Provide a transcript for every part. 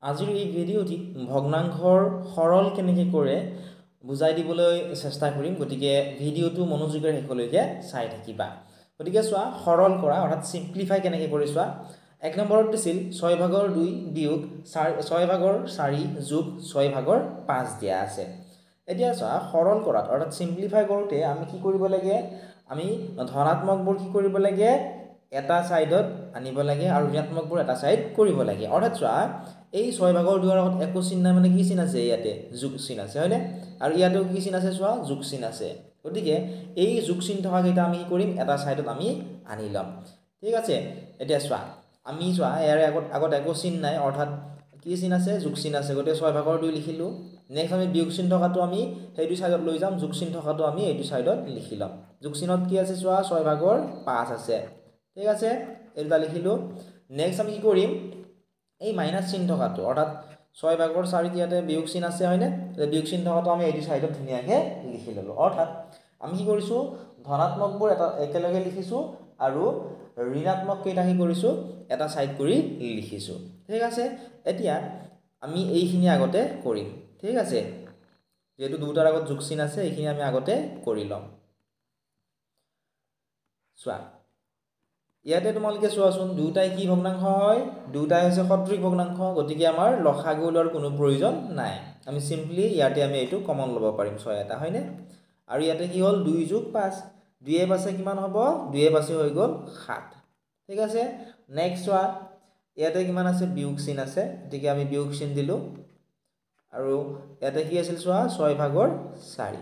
আজিৰ এই ভিডিঅ'টিত ভগ্নাংশৰ সৰল কেনেকৈ কৰে বুজাই দিবলৈ চেষ্টা কৰিম গতিকে ভিডিঅ'টো মনোযোগেৰে শেষলৈকে চাই থাকিবা গতিকে চোৱা সৰল কৰা অৰ্থাৎ সিম্পলিফাই কেনেকৈ কৰি চোৱা 1 নম্বৰত দিছিল 6/2 বিয়োগ 6/4 যোগ 6/5 দিয়া আছে এতিয়া চোৱা সৰল কৰাত অৰ্থাৎ সিম্পলিফাই কৰোঁতে আমি কি কৰিব লাগে আমি ধনাত্মকবোৰ কি কৰিব লাগে এটা সাইডত আনিব লাগে আৰু ঋণাত্মকবোৰ এটা সাইড কৰিব লাগে অৰ্থাৎ চোৱা এই 6/2 ৰ আগত একো চিহ্ন নাই মানে কি চিহ্ন আছে ইয়াতে যোগ চিহ্ন আছে হয়নে আৰু ইয়াতেও কি চিহ্ন আছে চোৱা যোগ চিহ্ন আছে গতিকে এই যোগ চিহ্ন থকা কেইটা আমি কি কৰিম এটা সাইডত আমি আনি লম ঠিক আছে এতিয়া চোৱা আমি চোৱা ইয়াৰ আগত একো চিহ্ন নাই অৰ্থাৎ কি চিহ্ন আছে যোগ চিহ্ন আছে গতিকে 6/2 লিখিলো নেক্সট আমি বিয়োগ চিহ্ন থকাটো আমি সেইটো সাইডত লৈ যাম যোগ চিহ্ন থকাটো আমি এইটো সাইডত লিখি লম যোগ চিহ্নত কি আছে চোৱা 6/5 আছে ঠিক আছে এটা লিখিলো নেক্সট আমি কি কৰিম এই মাইনাস চিহ্ন থকাটো অৰ্থাৎ 6/4 ইয়াতে বিয়োগ চিহ্ন আছে হয়নে বিয়োগ চিহ্ন থকাটো আমি এইটো সাইডত ধুনীয়াকৈ লিখি ললো অৰ্থাৎ আমি কি কৰিছো ধনাত্মকবোৰ এটা একেলগে লিখিছো আৰু ঋণাত্মক কেইটা কি কৰিছো এটা সাইড কৰি লিখিছো ঠিক আছে এতিয়া আমি এইখিনি আগতে কৰিম ঠিক আছে যেহেতু দুটাৰ আগত যোগ চিহ্ন আছে এইখিনি আমি আগতে কৰি লম চোৱা ইয়াতে তোমালোকে চোৱাচোন দুটাই কি ভগ্নাংশ হয় দুটাই হৈছে সদৃশ ভগ্নাংশ গতিকে আমাৰ লসাগু উলিওৱাৰ কোনো প্ৰয়োজন নাই আমি সিম্পলি ইয়াতে আমি এইটো কমন ল'ব পাৰিম 6 এটা হয়নে আৰু ইয়াতে কি হ'ল 2 + 5 2 এ 5 কিমান হ'ব 2 এ 5 হৈ গ'ল 7 ঠিক আছে নেক্সট চোৱা ইয়াতে কিমান আছে বিয়োগ চিহ্ন আছে গতিকে আমি বিয়োগ চিহ্ন দিলো আৰু ইয়াতে কি আছিল চোৱা 6/4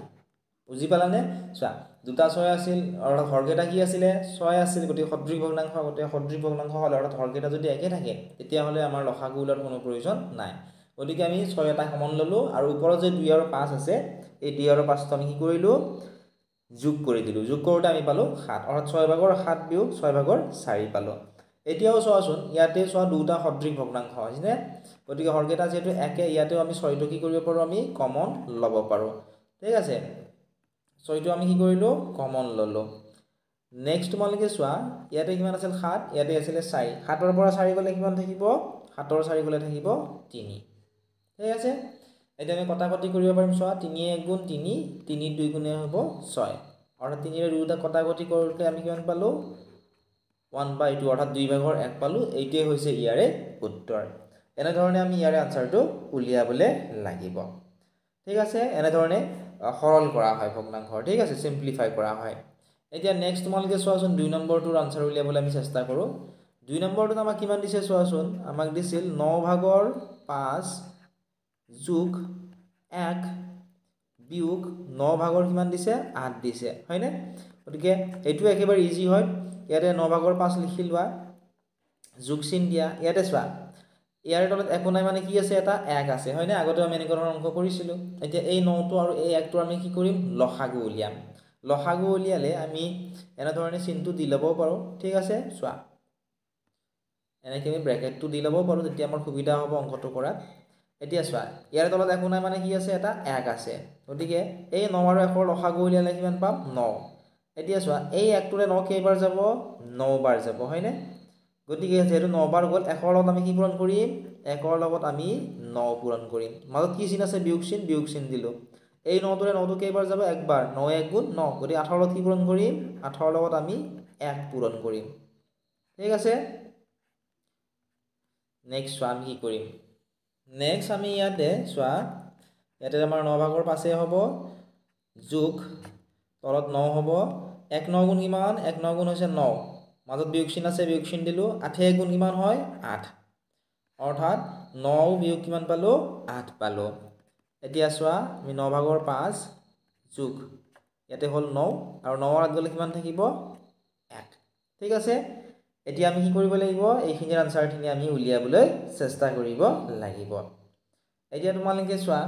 বুজি পালানে চোৱা দুটা 6 আছিল অৰ্থাৎ হৰকেটা কি আছিল 6 আছিল গতিকে সদৃশ ভগ্নাংশ গতিকে সদৃশ ভগ্নাংশ হলে অৰ্থাৎ হৰকেটা যদি একে থাকে তেতিয়া হলে আমাৰ লসাগু উলিওৱাৰ কোনো প্ৰয়োজন নাই গতিকে আমি 6 এটা কমন ললো আৰু ওপৰত যে 2 আৰু 5 আছে এই 2 আৰু 5 টো আমি কি কৰিলো যোগ কৰি দিলো যোগ কৰোতে আমি পালো 7 অৰ্থাৎ 6/7 বিয়োগ 6/4 পালো এতিয়াও চোৱাচোন ইয়াতে চোৱা দুটা সদৃশ ভগ্নাংশ হয়নে গতিকে হৰকেটা যেহেতু একে ইয়াতেও আমি 6 টো কি কৰিব পাৰো আমি কমন ল'ব পাৰো ঠিক আছে 6 টো আমি কি কৰিলো কমন ললো নেক্সট তোমালোকে চোৱা ইয়াতে কিমান আছিল 7 ইয়াতে আছিল 4 7 ৰ পৰা 4 গলে কিমান থাকিব 7 ৰ 4 গলে থাকিব 3 ঠিক আছে এতিয়া আমি কটাকটি কৰিব পাৰিম চোৱা 3 1 গুণ 3 3 2 গুণে হ'ব 6 অৰ্থাৎ 3 ৰ দুটা কটাকটি কৰোতে আমি কিমান পালো 1/2 অৰ্থাৎ 2/1 পালো এইটোৱে হৈছে ইয়াৰে উত্তৰ এনে ধৰণে আমি ইয়াৰে আনসাৰটো উলিয়াবলে লাগিব ঠিক আছে এনে ধৰণে সৰল কৰা হয় ভগ্নাংশৰ ঠিক আছে সিম্পলিফাই কৰা হয় এতিয়া নেক্সট তোমালোকে চোৱাচোন 2 নম্বৰটোৰ আনসাৰ উলিয়াবলৈ আমি চেষ্টা কৰো 2 নম্বৰটোত আমাক কিমান দিছে চোৱাচোন আমাক দিছিল 9/5 যোগ 1 বিয়োগ 9/কিমান দিছে 8 দিছে হয়নে গতিকে এইটো একেবাৰে ইজি হয় ইয়াতে 9/5 লিখি লোৱা যোগ চিহ্ন দিয়া ইয়াতে চোৱা ইয়াৰ তলত একো নাই মানে কি আছে এটা 1 আছে হয়নে আগতে আমি এনেকুৱা ধৰণৰ অংক কৰিছিলো এতিয়া এই 9 টো আৰু এই 1 টো আমি কি কৰিম লসাগু উলিয়াম লসাগু উলিয়ালে আমি এনে ধৰণে চিহ্নটো দি লব পাৰো ঠিক আছে চোৱা এনেকৈ আমি ব্ৰেকেটটো দি লব পাৰো তেতিয়া আমাৰ সুবিধা হ'ব অংকটো কৰাত এতিয়া চোৱা ইয়াৰ তলত একো নাই মানে কি আছে এটা 1 আছে গতিকে এই 9 আৰু 1 ৰ লসাগু উলিয়ালে কিমান পাম 9 এতিয়া চোৱা এই 1 টোৰে 9 কেইবাৰ যাব 9 বাৰ যাব হয়নে গতিকে যেহেতু 9 বাৰ গল 1 ৰ লগত আমি কি পূৰণ কৰিম 1 ৰ লগত আমি 9 পূৰণ কৰিম মাজত কি চিহ্ন আছে বিয়োগ চিহ্ন দিলো এই 9 টোৰে 9 টো কেইবাৰ যাব একবাৰ 9 1 গুণ 9 গতিকে 18 লগত কি পূৰণ কৰিম 18 লগত আমি 1 পূৰণ কৰিম ঠিক আছে নেক্সট চোৱা আমি কি কৰিম নেক্সট আমি ইয়াতে চোৱা ইয়াতে আমাৰ 9/5 হ'ব যোগ তলত 9 হ'ব 1 9 গুণ কিমান 1 9 গুণ হৈছে 9 মাজত বিয়োগ চিহ্ন আছে বিয়োগ চিহ্ন দিলো 8 1 গুণ কিমান হয় 8 অৰ্থাৎ 9 বিয়োগ কিমান পালো 8 পালো এতিয়া চোৱা আমি 9/5 যোগ ইয়াতে হ'ল 9 আৰু 9 ৰ আগত গলে কিমান থাকিব 1 ঠিক আছে এতিয়া আমি কি কৰিব লাগিব এইখিনিৰ আনসাৰখিনি আমি উলিয়াবলৈ চেষ্টা কৰিব লাগিব এতিয়া তোমালোকে চোৱা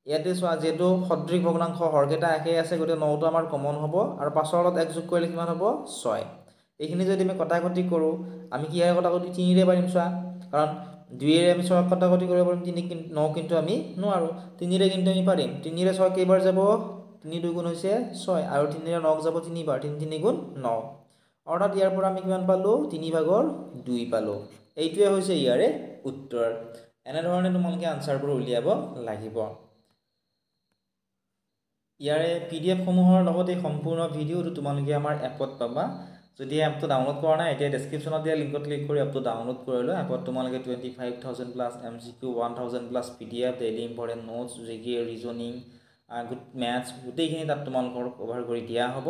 ইয়াতে চোৱা যেটো সদৃশ ভগ্নাংশ হৰকেটা একে আছে গতিকে 9 টো আমাৰ কমন হ'ব আৰু 5 ৰ লগত 1 যোগ কৰিলে কিমান হ'ব 6 এইখিনি যদি আমি কটাকটি কৰো আমি কি হয় কটাকটি 3 ৰে পাৰিম চোৱা কাৰণ 2 ৰে আমি 6 কটাকটি কৰিব পাৰিম 3 9 কিন্তু আমি নোৱাৰো 3 ৰে কিন্তু আমি পাৰিম 3 ৰে 6 কেইবাৰ যাব 3 2 গুণ হৈছে 6 আৰু 3 ৰে 9 যাব 3 বাৰ 3 3 গুণ 9 অৰ্থাৎ ইয়াৰ পৰা আমি কিমান পালো 3/2 পালো এইটোৱে হৈছে ইয়াৰে উত্তৰ এনেধৰণে তোমালোকে আনসাৰবোৰ উলিয়াব লাগিব ইয়াৰে PDF সমূহৰ লগতে সম্পূৰ্ণ ভিডিওটো তোমালোকে আমাৰ এপত পাবা যদি এপটো ডাউনলোড কৰা নাই এতিয়া ডেসক্ৰিপচনত দিয়া লিংকত ক্লিক কৰি এপটো ডাউনলোড কৰি লয় এপত তোমালোকে 25000 plus MCQ 1000 plus PDF daily important notes জিকে ৰিজনিং গুড ম্যাথছ গোটেইখিনি তাত তোমালোকৰ কভাৰ কৰি দিয়া হ'ব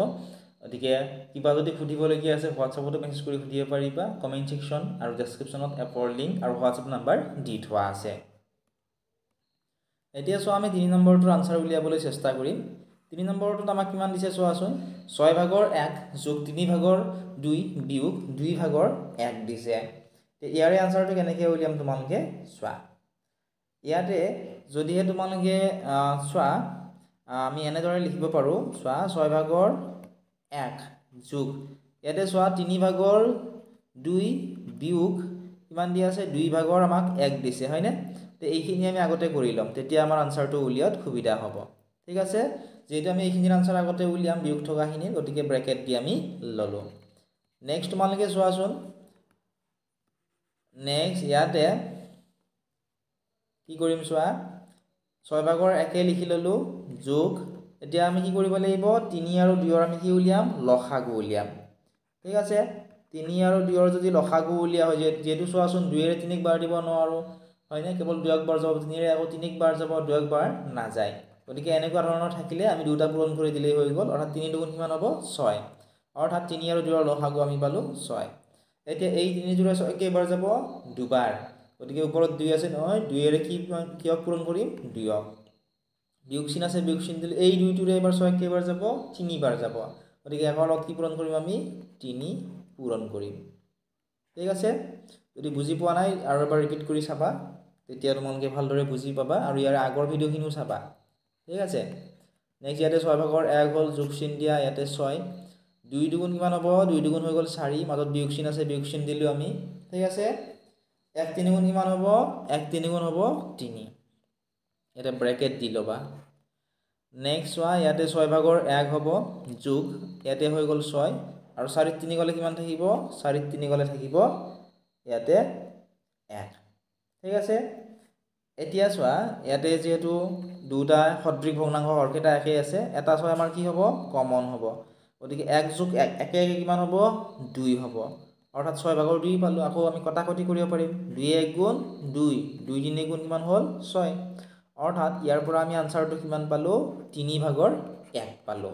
গতিকে কিবা যদি খুদিবলগীয়া আছে হোৱাটছআপতো মেছেজ কৰি খুদিব পাৰিবা কমেন্ট সেকশন আৰু ডেসক্ৰিপচনত এপৰ লিংক আৰু হোৱাটছআপ নাম্বাৰ দি থোৱা আছে এতিয়া সো আমি 3 নম্বৰটোৰ আনসাৰ উলিয়াবলৈ চেষ্টা কৰিম 3 নম্বৰটোত আমাক কিমান দিছে চোৱাচোন 6 ভাগৰ 1 যোগ 3 ভাগৰ 2 বিয়োগ 2 ভাগৰ 1 দিছে তে ইয়াৰে আনসাৰটো কেনেকৈ উলিয়াম তোমালোকে চোৱা ইয়াতে যদিহে তোমালোকে চোৱা আমি এনেদৰে লিখিব পাৰো চোৱা 6 ভাগৰ 1 যোগ ইয়াতে চোৱা 3 ভাগৰ 2 বিয়োগ কিমান দি আছে 2 ভাগৰ আমাক 1 দিছে হয়নে তে এইখিনি আমি আগতে কৰি লম তেতিয়া আমাৰ আনসাৰটো উলিয়াত সুবিধা হ'ব ঠিক আছে যেহেতু আমি এইখিনিৰ আনসাৰ আগতে উলিয়াম বিয়োগ থকাখিনি গতিকে ব্ৰেকেট দি আমি ললো নেক্সট তোমালোকে চোৱাচোন নেক্সট ইয়াতে কি কৰিম চোৱা 6 ভাগৰ 1 লিখি ললো যোগ এতিয়া আমি কি কৰিব লাগিব 3 আৰু 2 ৰ আমি কি উলিয়াম লসাগু উলিয়াম ঠিক আছে 3 আৰু 2 ৰ যদি লসাগু উলিয়া হয় যেহেতু চোৱাচোন 2 ৰে 3 বাৰ দিব নোৱাৰো হয়নে কেৱল 2 একবাৰ যাব 3 ৰে আকৌ 3 বাৰ যাব 2 একবাৰ না যায় গতিকে এনেকুৱা ধৰণৰ থাকিলে আমি দুটা পূৰণ কৰি দিলেই হৈ গল অৰ্থাৎ 3 দুগুণ কিমান হ'ব 6 অৰ্থাৎ 3 আৰু 2 ৰ লসাগু আমি পালো 6 এতিয়া এই 3 জোৰা 6 কেইবাৰ যাব দুবাৰ গতিকে ওপৰত 2 আছে নহয় 2 ৰে কি পূৰণ কৰিম 2 বিয়োগ চিন আছে বিয়োগ চিন দিলে এই 2 টোৰে এবাৰ 6 কেইবাৰ যাব 3 বাৰ যাব গতিকে এবাৰ কি পূৰণ কৰিম আমি 3 পূৰণ কৰিম ঠিক আছে যদি বুজি পোৱা নাই আৰু এবাৰ ৰিপিট কৰি চাবা তেতিয়া তোমালোকে ভালদৰে বুজি পাবা আৰু ইয়াৰ আগৰ ভিডিওখিনিও চাবা ঠিক আছে নেক্সট ইয়াতে 6 ভাগৰ 1 হল যোগ চিন দিয়া ইয়াতে 6 2 দুগুণ কিমান হ'ব 2 দুগুণ হৈ গল 4 মাজত বিয়োগ চিন আছে বিয়োগ চিন দিলো আমি ঠিক আছে 1 3 গুণ কিমান হ'ব 1 3 গুণ হ'ব 3 এটা ব্র্যাকেট দি লবা নেক্সট চোৱা ইয়াতে 6 ভাগৰ 1 হ'ব যোগ ইয়াতে হৈ গল 6 আৰু 4 3 গলে কিমান থাকিব 4 3 গলে থাকিব ইয়াতে 1 ঠিক আছে এতিয়া চোৱা ইয়াতে যেহেতু দুটা সদৃশ ভগ্নাংশ হৰকেটা একে আছে এটা 6 আমাৰ কি হ'ব কমন হ'ব গতিকে 1 যোগ 1 একে কিমান হ'ব 2 হ'ব অৰ্থাৎ 6 ভাগৰ 2 পালো আকৌ আমি কটাকটি কৰিব পাৰিম 2 1 গুণ 2 2 3 গুণ কিমান হ'ল 6 অৰ্থাৎ ইয়াৰ পৰা আমি আনসাৰটো কিমান পালো 3 ভাগৰ 1 পালো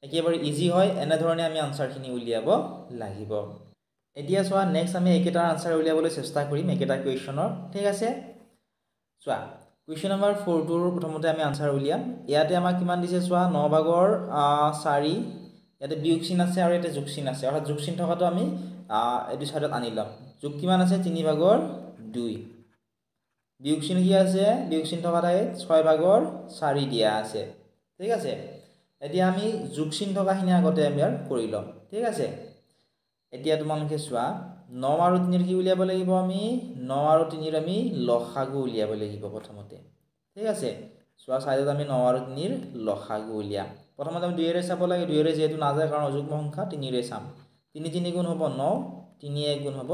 একেবাৰে ইজি হয় এনে ধৰণে আমি আনসাৰখিনি উলিয়াব লাগিব এতিয়া চোৱা নেক্সট আমি একেটা আনসাৰ উলিয়াবলৈ চেষ্টা কৰিম একেটা কোৱেশ্চনৰ ঠিক আছে চোৱা কোৱেশ্চন নম্বৰ 4 টোৰ প্ৰথমতে আমি আনসাৰ উলিয়াম ইয়াতে আমাক কিমান দিছে চোৱা 9 ভাগৰ 4 ইয়াতে বিয়োগ চিন আছে আৰু ইয়াতে যোগ চিন আছে অৰ্থাৎ যোগ চিন থকাটো আমি এটো সাইডত আনি লম যোগ কিমান আছে 3 ভাগৰ 2 বিয়োগ চিন কি আছে বিয়োগ চিন থকা ঠাইত 6 ভাগৰ 4 দিয়া আছে ঠিক আছে এতিয়া আমি যোগ চিন থকাখিনি আগতে আমি কৰি লম ঠিক আছে এতিয়া তোমালোকে চোৱা 9 আৰু 3 ৰ কি উলিয়াব লাগিব আমি 9 আৰু 3 ৰ আমি লসাগু উলিয়াব লাগিব প্ৰথমতে ঠিক আছে চোৱা সাইডত আমি 9 আৰু 3 ৰ লসাগু উলিয়াম প্ৰথমতে আমি 2 ৰে চাব লাগে 2 ৰে যেহেতু না যায় কাৰণ অযুগ্ম সংখ্যা 3 ৰে চাম 3 3 গুণ হ'ব 9 3 1 গুণ হ'ব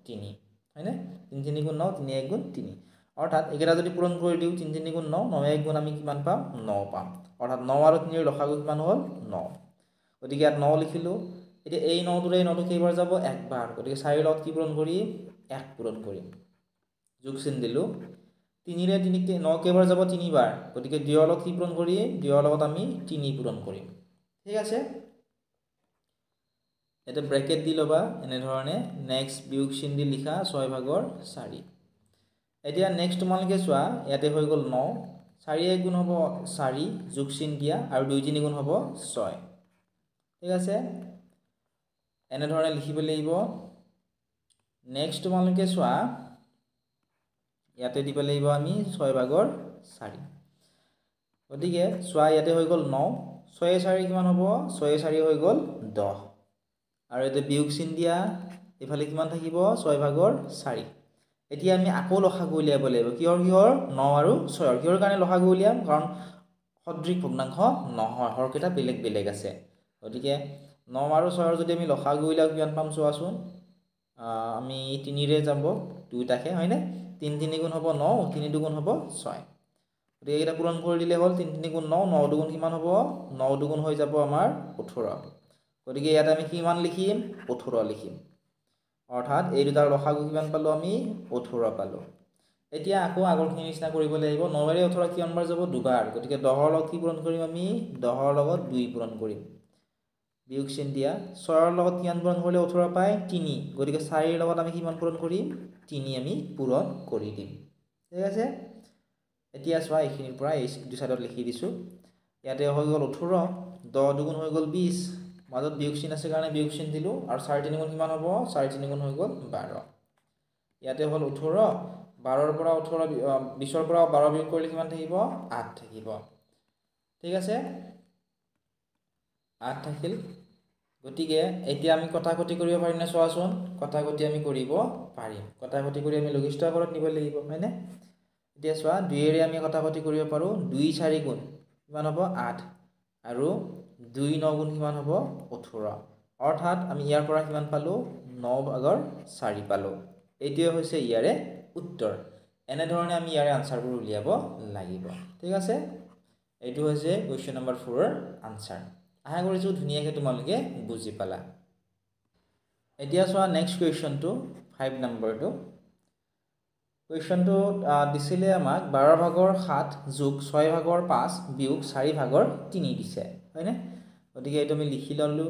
3 হয়নে 3 3 গুণ 9 3 1 গুণ 3 অৰ্থাৎ একেটা যদি পূৰণ কৰি দিও 3 3 গুণ 9 9 1 গুণ আমি কিমান পাম 9 পাম অৰ্থাৎ 9 আৰু 3 ৰ লসাগু কিমান হ'ল 9 গতিকে ইয়াত 9 লিখিলো এতিয়া এই 9 টোৰে 9 টো কেইবাৰ যাব একবাৰ গতিকে 4 লগত কি পূৰণ কৰিম 1 পূৰণ কৰিম যোগ চিন দিলো 3 ৰে 3 কে 9 কেইবাৰ যাব 3 বাৰ গতিকে 2 লগত কি পূৰণ কৰিম 2 লগত আমি 3 পূৰণ কৰিম ঠিক আছে এটা ব্ৰ্যাকেট দি লবা এনে ধৰণে নেক্সট বিয়োগ চিন দি লিখা 6 ভাগৰ 4 এতিয়া নেক্সট তোমালোকে চোৱা ইয়াতে হৈ গল 9 4 1 গুণ হ'ব 4 যোগ চিন দিয়া আৰু 2 3 গুণ হ'ব 6 ঠিক আছে এনে ধৰণে লিখিব লাগিব নেক্সট তোমালোকে চোৱা ইয়াতে দিব লাগিব আমি 6 ভাগৰ 4 গতিকে চোৱা ইয়াতে হৈ গল 9 6 4 কিমান হ'ব 6 4 হৈ গল 10 আৰু এতে বিয়োগ চিন দিয়া এফালে কিমান থাকিব 6 ভাগৰ 4 এতিয়া আমি আকৌ লসাগু উলিয়াব লাগিব কিহৰ 9 আৰু 6 ৰ কিহৰ কাৰণে লসাগু উলিয়াম কাৰণ সদৃশ ভগ্নাংশ নহয় হৰকেটা বেলেগ বেলেগ আছে গতিকে 9 আৰু 6 ৰ যদি আমি লসাগু উলিয়াও কিমান পাম চোৱাচোন আমি 3 ৰে যাব দুটাকে হয়নে 3 3 গুণ হ'ব 9 3 2 গুণ হ'ব 6 গতিকে এটা পূৰণ কৰি দিলে হ'ল 3 3 গুণ 9 9 2 গুণ কিমান হ'ব 9 2 গুণ হৈ যাব আমাৰ 18 গতিকে ইয়াত আমি কিমান লিখিম 18 লিখিম অৰ্থাৎ এই দুটাৰ লসাগু কিমান পালো আমি 18 পালো এতিয়া আকৌ আগৰখিনি নিচিনা কৰিব লাগিব 9 ৰে 18 কিমান বাৰ যাব দুবাৰ গতিকে 10 ৰ লগত কি পূৰণ কৰিম আমি 10 ৰ লগত 2 পূৰণ কৰিম বিয়োগ চিন দিয়া 6 ৰ লগত কিমান পূৰণ কৰিলে 18 পায় 3 গতিকে 4 ৰ লগত আমি কিমান পূৰণ কৰিম 3 আমি পূৰণ কৰি দিম ঠিক আছে এতিয়া চোৱা এইখিনিৰ পৰা এই দুই সাইডত লিখি দিছো ইয়াতে হৈ গল 18 10 দুগুণ হৈ গল 20 মাজত বিয়োগ চিন আছে কাৰণে বিয়োগ চিন দিলো আৰু 4 3 গুণ কিমান হ'ব 4 3 গুণ হৈ গল 12 ইয়াতে হল 18 12 ৰ পৰা 18 20 ৰ পৰা 12 বিয়োগ কৰিলে কিমান থাকিব 8 থাকিব ঠিক আছে 8 থাকিল গতিকে এতিয়া আমি কটাকটি কৰিব পাৰিম না চোৱাচোন কটাকটি আমি কৰিব পাৰিম কটাকটি কৰি আমি লঘিষ্ঠ আকাৰত নিব লাগিব হয়নে এতিয়া চোৱা 2 ৰে আমি কটাকটি কৰিব পাৰো 2 4 গুণ কিমান হ'ব 8 আৰু 2 9 গুণ কিমান হ'ব 18 অৰ্থাৎ আমি ইয়াৰ পৰা কিমান পালো 9 ভাগৰ 4 পালো এইটোৱে হৈছে ইয়াৰে উত্তৰ এনে ধৰণে আমি ইয়াৰে আনসাৰবোৰ উলিয়াব লাগিব ঠিক আছে এইটো হৈছে কোৱেশ্চন নম্বৰ 4 ৰ আনসাৰ আশা কৰিছো ধুনীয়াকৈ তোমালোকে বুজি পালা এতিয়া চোৱা নেক্সট কোৱেশ্চনটো 5 নম্বৰটো কোৱেশ্চনটো দিছিলে আমাক 12 ভাগৰ 7 যোগ 6 ভাগৰ 5 বিয়োগ 4 ভাগৰ 3 দিছে হয়নে গতিকে এইটো আমি লিখি ললো